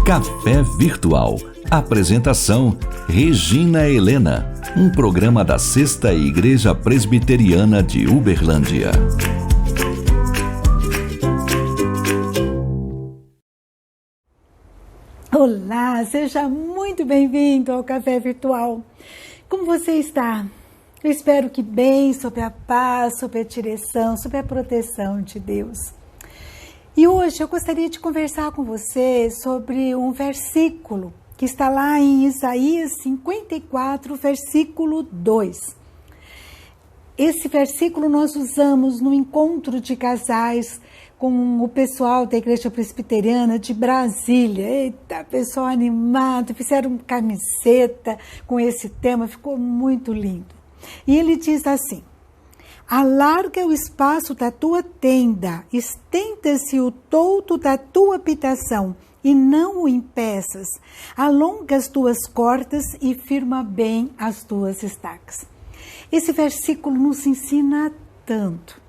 Café Virtual. Apresentação: Regina Helena. Um programa da Sexta Igreja Presbiteriana de Uberlândia. Olá, seja muito bem-vindo ao Café Virtual. Como você está? Eu espero que bem, sob a paz, sob a direção, sob a proteção de Deus. E hoje eu gostaria de conversar com você sobre um versículo que está lá em Isaías 54, versículo 2. Esse versículo nós usamos no encontro de casais com o pessoal da Igreja Presbiteriana de Brasília. Eita, pessoal animado, fizeram camiseta com esse tema, ficou muito lindo. E ele diz assim: alarga o espaço da tua tenda, estenda-se o toldo da tua habitação, e não o impeças. Alonga as tuas cordas e firma bem as tuas estacas. Esse versículo nos ensina tanto.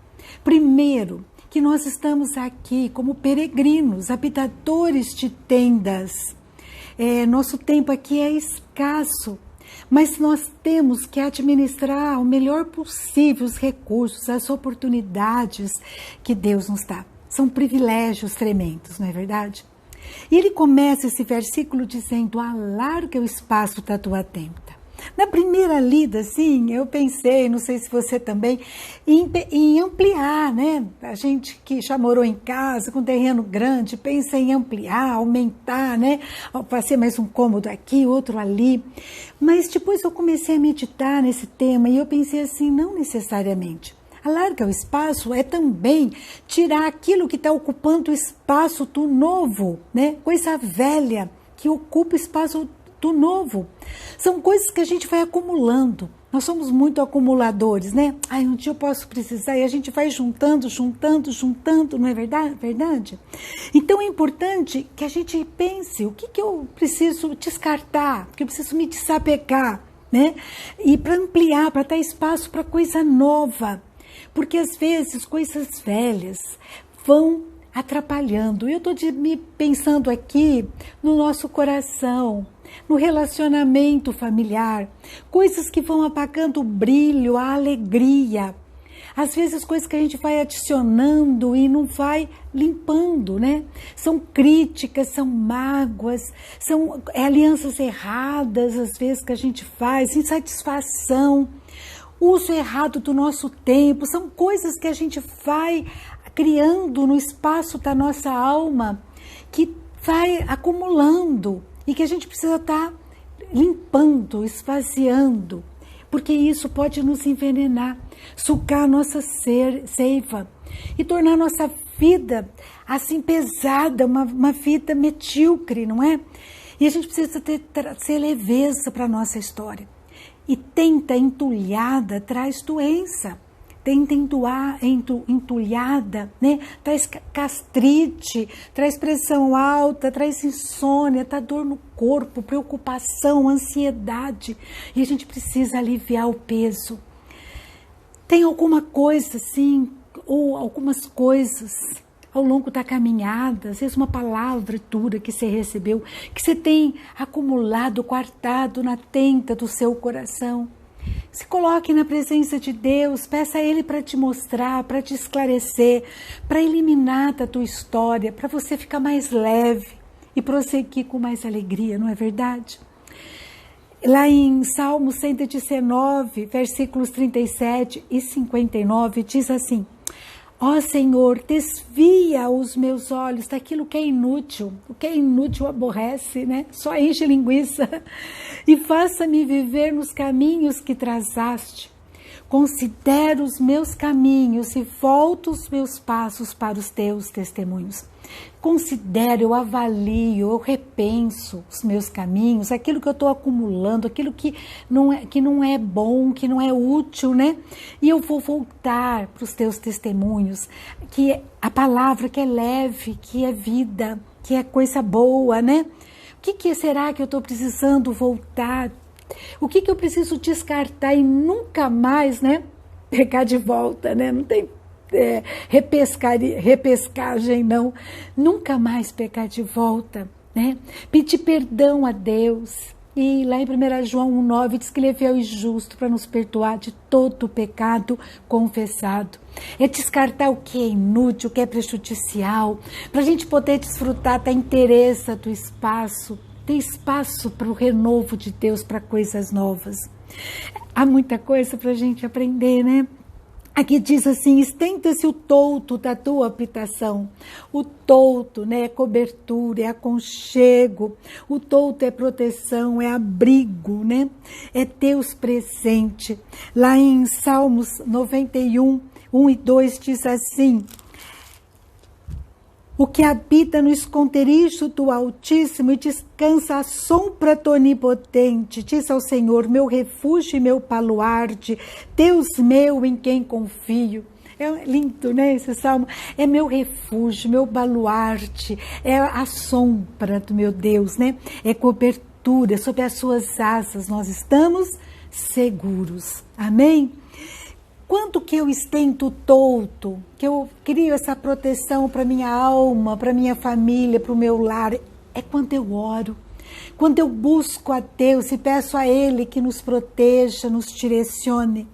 Primeiro, que nós estamos aqui como peregrinos, habitadores de tendas. Nosso tempo aqui é escasso, mas nós temos que administrar o melhor possível os recursos, as oportunidades que Deus nos dá. São privilégios tremendos, não é verdade? E ele começa esse versículo dizendo: alarga o espaço da tua tenda. Na primeira lida, assim, eu pensei, não sei se você também, em ampliar, né? A gente que já morou em casa, com terreno grande, pensa em ampliar, aumentar, né? Fazer mais um cômodo aqui, outro ali. Mas depois eu comecei a meditar nesse tema e eu pensei assim, não necessariamente. Alarga o espaço é também tirar aquilo que está ocupando o espaço do novo, né? Coisa velha que ocupa o espaço do novo. São coisas que a gente vai acumulando. Nós somos muito acumuladores, né? Um dia eu posso precisar, e a gente vai juntando, não é verdade? Então é importante que a gente pense o que eu preciso descartar, o que eu preciso me desapegar, né? E para ampliar, para dar espaço para coisa nova. Porque às vezes coisas velhas vão atrapalhando. Eu estou me pensando aqui no nosso coração, no relacionamento familiar, coisas que vão apagando o brilho, a alegria. Às vezes coisas que a gente vai adicionando e não vai limpando, né? São críticas, são mágoas, são alianças erradas, às vezes que a gente faz, insatisfação, uso errado do nosso tempo, são coisas que a gente vai criando no espaço da nossa alma, que vai acumulando e que a gente precisa estar limpando, esvaziando, porque isso pode nos envenenar, sugar a nossa seiva e tornar a nossa vida assim pesada, uma vida medíocre, não é? E a gente precisa trazer leveza para a nossa história. E tenta entulhada traz doença, tenta entulhada, né? Traz gastrite, traz pressão alta, traz insônia, tá dor no corpo, preocupação, ansiedade. E a gente precisa aliviar o peso. Tem alguma coisa assim, ou algumas coisas ao longo da caminhada, às vezes uma palavra dura que você recebeu, que você tem acumulado, guardado na tenda do seu coração. Se coloque na presença de Deus, peça a Ele para te mostrar, para te esclarecer, para eliminar da tua história, para você ficar mais leve e prosseguir com mais alegria, não é verdade? Lá em Salmo 119, versículos 37 e 59, diz assim: ó Senhor, desvia os meus olhos daquilo que é inútil. O que é inútil aborrece, né? Só enche linguiça. E faça-me viver nos caminhos que trazaste. Considero os meus caminhos e volto os meus passos para os teus testemunhos. Considero, eu avalio, eu repenso os meus caminhos, aquilo que eu estou acumulando, aquilo que não é bom, que não é útil, né? E eu vou voltar para os teus testemunhos, que é a palavra que é leve, que é vida, que é coisa boa, né? O que será que eu estou precisando voltar? O que eu preciso descartar e nunca mais, né? pecar de volta, né? Não tem repescagem, não. Nunca mais pecar de volta, né? Pedir perdão a Deus. E lá em 1 João 1,9 diz que Ele é fiel e justo para nos perdoar de todo o pecado confessado. É descartar o que é inútil, o que é prejudicial, para a gente poder desfrutar da inteireza do espaço, ter espaço para o renovo de Deus, para coisas novas. Há muita coisa para a gente aprender, né? Aqui diz assim, estenda-se o toldo da tua habitação. O toldo, né, é cobertura, é aconchego. O toldo é proteção, é abrigo, né? É Deus presente. Lá em Salmos 91, 1 e 2 diz assim, o que habita no esconderijo do Altíssimo e descansa à sombra do Onipotente, diz ao Senhor, meu refúgio e meu baluarte, Deus meu em quem confio. É lindo, né, esse salmo? É meu refúgio, meu baluarte, é a sombra do meu Deus, né? É cobertura, sob as suas asas nós estamos seguros. Amém? Quanto que eu estendo o toldo, que eu crio essa proteção para minha alma, para minha família, para o meu lar, é quando eu oro, quando eu busco a Deus e peço a Ele que nos proteja, nos direcione.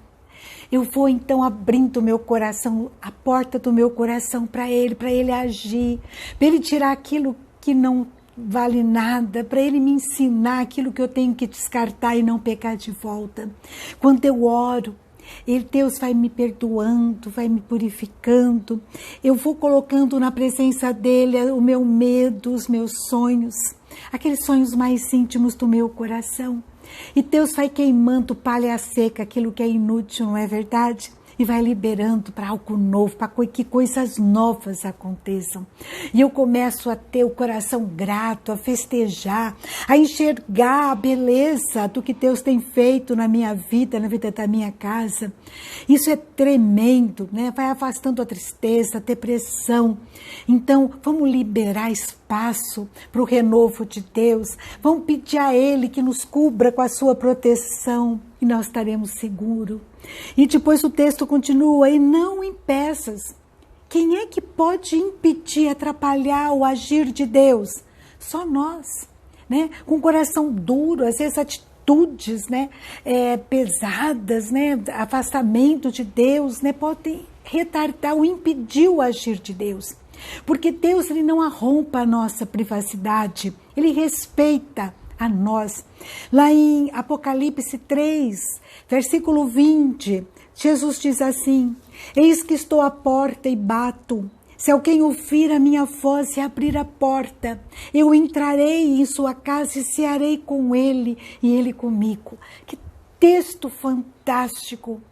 Eu vou então abrindo o meu coração, a porta do meu coração para Ele agir, para Ele tirar aquilo que não vale nada, para Ele me ensinar aquilo que eu tenho que descartar e não pecar de volta. Quando eu oro, Deus vai me perdoando, vai me purificando, eu vou colocando na presença dEle o meu medo, os meus sonhos, aqueles sonhos mais íntimos do meu coração. E Deus vai queimando palha seca, aquilo que é inútil, não é verdade? E vai liberando para algo novo, para que coisas novas aconteçam. E eu começo a ter o coração grato, a festejar, a enxergar a beleza do que Deus tem feito na minha vida, na vida da minha casa. Isso é tremendo, né? Vai afastando a tristeza, a depressão. Então, vamos liberar espaço para o renovo de Deus. Vamos pedir a Ele que nos cubra com a sua proteção e nós estaremos seguros. E depois o texto continua, e não impeças. Quem é que pode impedir, atrapalhar o agir de Deus? Só nós, né? Com o coração duro, às vezes atitudes, né? Pesadas, né? Afastamento de Deus, né? Podem retardar ou impedir o agir de Deus. Porque Deus, Ele não arrompa a nossa privacidade, Ele respeita a nós. Lá em Apocalipse 3, versículo 20, Jesus diz assim, eis que estou à porta e bato. Se alguém ouvir a minha voz e abrir a porta, eu entrarei em sua casa e cearei com ele e ele comigo. Que texto fantástico!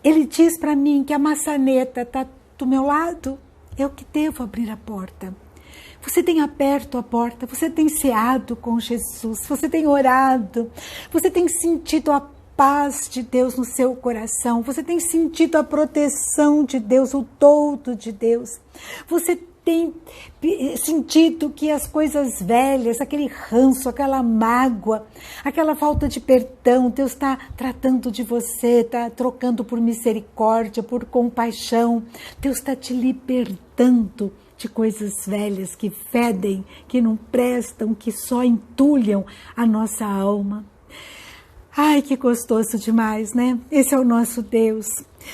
Ele diz para mim que a maçaneta está do meu lado, eu que devo abrir a porta. Você tem aberto a porta, você tem ceado com Jesus, você tem orado, você tem sentido a paz de Deus no seu coração, você tem sentido a proteção de Deus, o toldo de Deus, você tem sentido que as coisas velhas, aquele ranço, aquela mágoa, aquela falta de perdão, Deus está tratando de você, está trocando por misericórdia, por compaixão, Deus está te libertando de coisas velhas que fedem, que não prestam, que só entulham a nossa alma. Ai, que gostoso demais, né? Esse é o nosso Deus.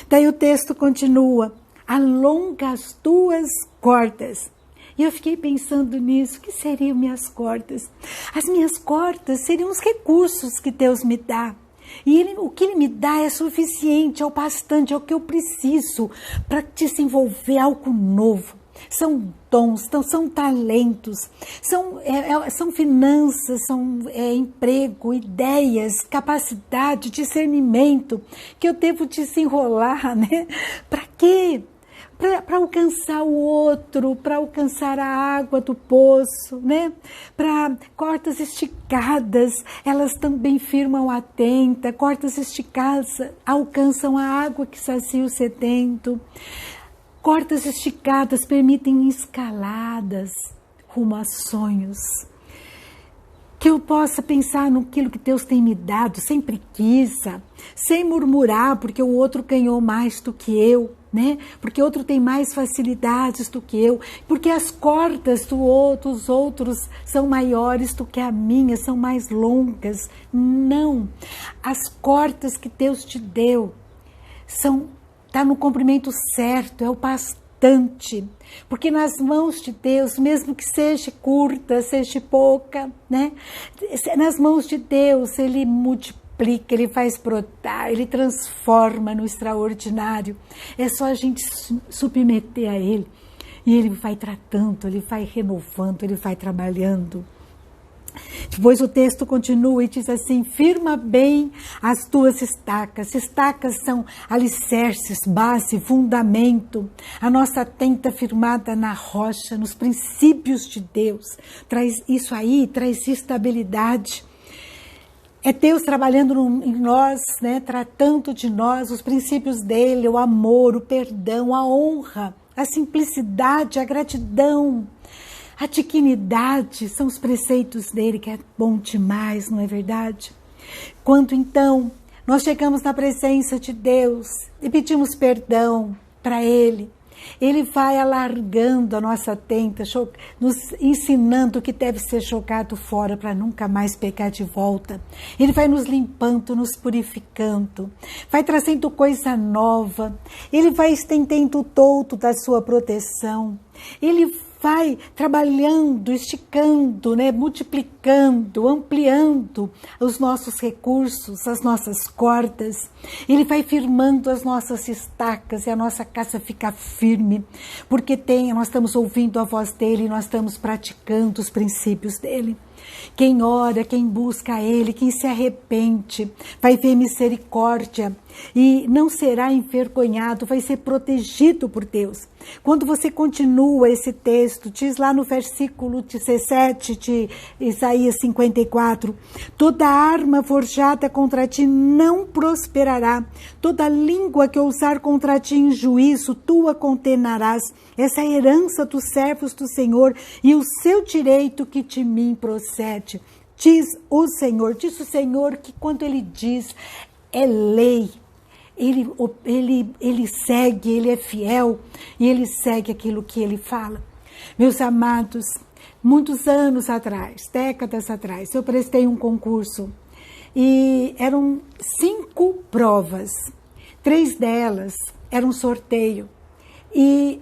Daí o texto continua, alonga as tuas cordas. E eu fiquei pensando nisso, o que seriam minhas cordas? As minhas cordas seriam os recursos que Deus me dá. E o que Ele me dá é suficiente, é o bastante, é o que eu preciso para desenvolver algo novo. São dons, são talentos, são finanças, são emprego, ideias, capacidade, discernimento que eu devo desenrolar, né? Para quê? Para alcançar o outro, para alcançar a água do poço, né? Para cordas esticadas, elas também firmam a tenda, cordas esticadas alcançam a água que sacia o sedento. Cordas esticadas permitem escaladas rumo a sonhos. que eu possa pensar naquilo que Deus tem me dado, sem preguiça, sem murmurar porque o outro ganhou mais do que eu, né? Porque o outro tem mais facilidades do que eu, porque as cordas dos outros são maiores do que a minha, são mais longas. Não, as cordas que Deus te deu tá no comprimento certo, é o bastante, porque nas mãos de Deus, mesmo que seja curta, seja pouca, né? Nas mãos de Deus, Ele multiplica, Ele faz brotar, Ele transforma no extraordinário. É só a gente submeter a Ele, e Ele vai tratando, Ele vai renovando, Ele vai trabalhando. Depois o texto continua e diz assim: firma bem as tuas estacas. Estacas são alicerces, base, fundamento. A nossa tenda firmada na rocha, nos princípios de Deus. Isso aí traz estabilidade. É Deus trabalhando em nós, né? Tratando de nós os princípios dele, o amor, o perdão, a honra, a simplicidade, a gratidão. A dignidade são os preceitos dele, que é bom demais, não é verdade? Quando então nós chegamos na presença de Deus e pedimos perdão para Ele, Ele vai alargando a nossa tenda, nos ensinando o que deve ser jogado fora para nunca mais pegar de volta. Ele vai nos limpando, nos purificando, vai trazendo coisa nova, Ele vai estendendo o todo da sua proteção, Ele vai trabalhando, esticando, né, multiplicando, ampliando os nossos recursos, as nossas cordas. Ele vai firmando as nossas estacas e a nossa casa fica firme, porque nós estamos ouvindo a voz dele, nós estamos praticando os princípios dele. Quem ora, quem busca a Ele, quem se arrepende, vai ver misericórdia e não será envergonhado, vai ser protegido por Deus. Quando você continua esse texto, diz lá no versículo 17 de Isaías 54, toda arma forjada contra ti não prosperará, toda língua que ousar contra ti em juízo, tu a condenarás. Essa é a herança dos servos do Senhor e o seu direito que de mim procede. Diz o Senhor que quando Ele diz, é lei. Ele segue, Ele é fiel e Ele segue aquilo que Ele fala. Meus amados, muitos anos atrás, décadas atrás, eu prestei um concurso e eram 5 provas. 3 delas eram sorteio e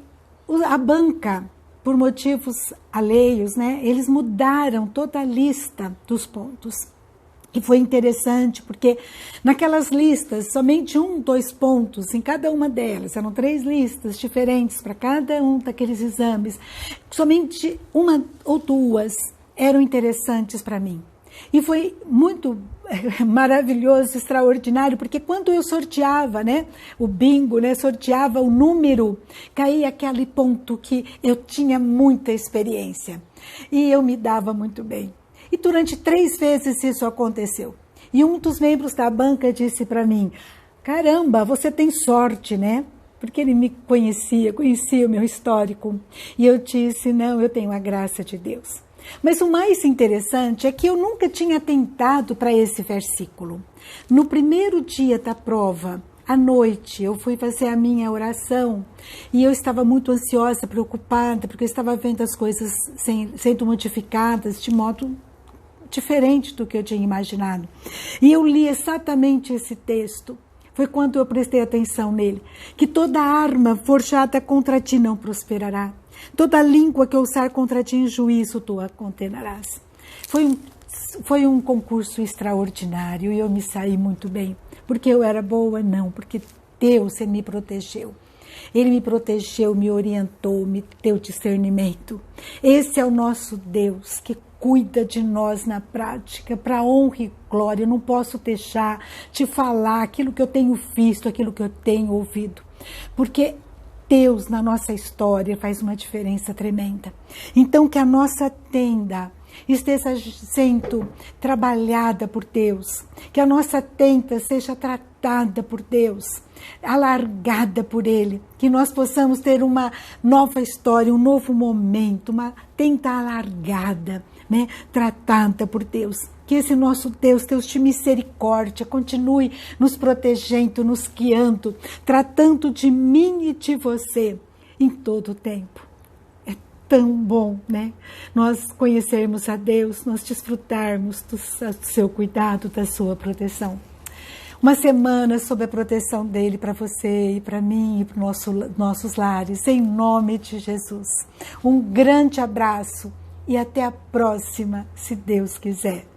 a banca, por motivos alheios, né, eles mudaram toda a lista dos pontos. E foi interessante, porque naquelas listas, somente 1, 2 pontos em cada uma delas, eram 3 listas diferentes para cada um daqueles exames, somente 1 ou 2 eram interessantes para mim. E foi muito maravilhoso, extraordinário, porque quando eu sorteava, né, o bingo, né, sorteava o número, caía aquele ponto que eu tinha muita experiência e eu me dava muito bem. E durante 3 vezes isso aconteceu. E um dos membros da banca disse para mim, caramba, você tem sorte, né? Porque ele me conhecia o meu histórico. E eu disse, não, eu tenho a graça de Deus. Mas o mais interessante é que eu nunca tinha tentado para esse versículo. No primeiro dia da prova, à noite, eu fui fazer a minha oração e eu estava muito ansiosa, preocupada, porque eu estava vendo as coisas sendo modificadas de modo diferente do que eu tinha imaginado. E eu li exatamente esse texto. Foi quando eu prestei atenção nele. Que toda arma forjada contra ti não prosperará. Toda língua que ousar contra ti em juízo, tu a condenarás. Foi um concurso extraordinário e eu me saí muito bem. Porque eu era boa? Não, porque Deus me protegeu. Ele me protegeu, me orientou, me deu discernimento. Esse é o nosso Deus que cuida de nós na prática, para honra e glória. Eu não posso deixar de falar aquilo que eu tenho visto, aquilo que eu tenho ouvido. Porque Deus na nossa história faz uma diferença tremenda. Então que a nossa tenda esteja sendo trabalhada por Deus, que a nossa tenta seja tratada por Deus, alargada por Ele, que nós possamos ter uma nova história, um novo momento, uma tenta alargada, né, tratada por Deus. Que esse nosso Deus de misericórdia, continue nos protegendo, nos guiando, tratando de mim e de você em todo o tempo. É tão bom, né? Nós conhecermos a Deus, nós desfrutarmos do seu cuidado, da sua proteção. Uma semana sob a proteção dele para você e para mim e para os nossos lares, em nome de Jesus. Um grande abraço e até a próxima, se Deus quiser.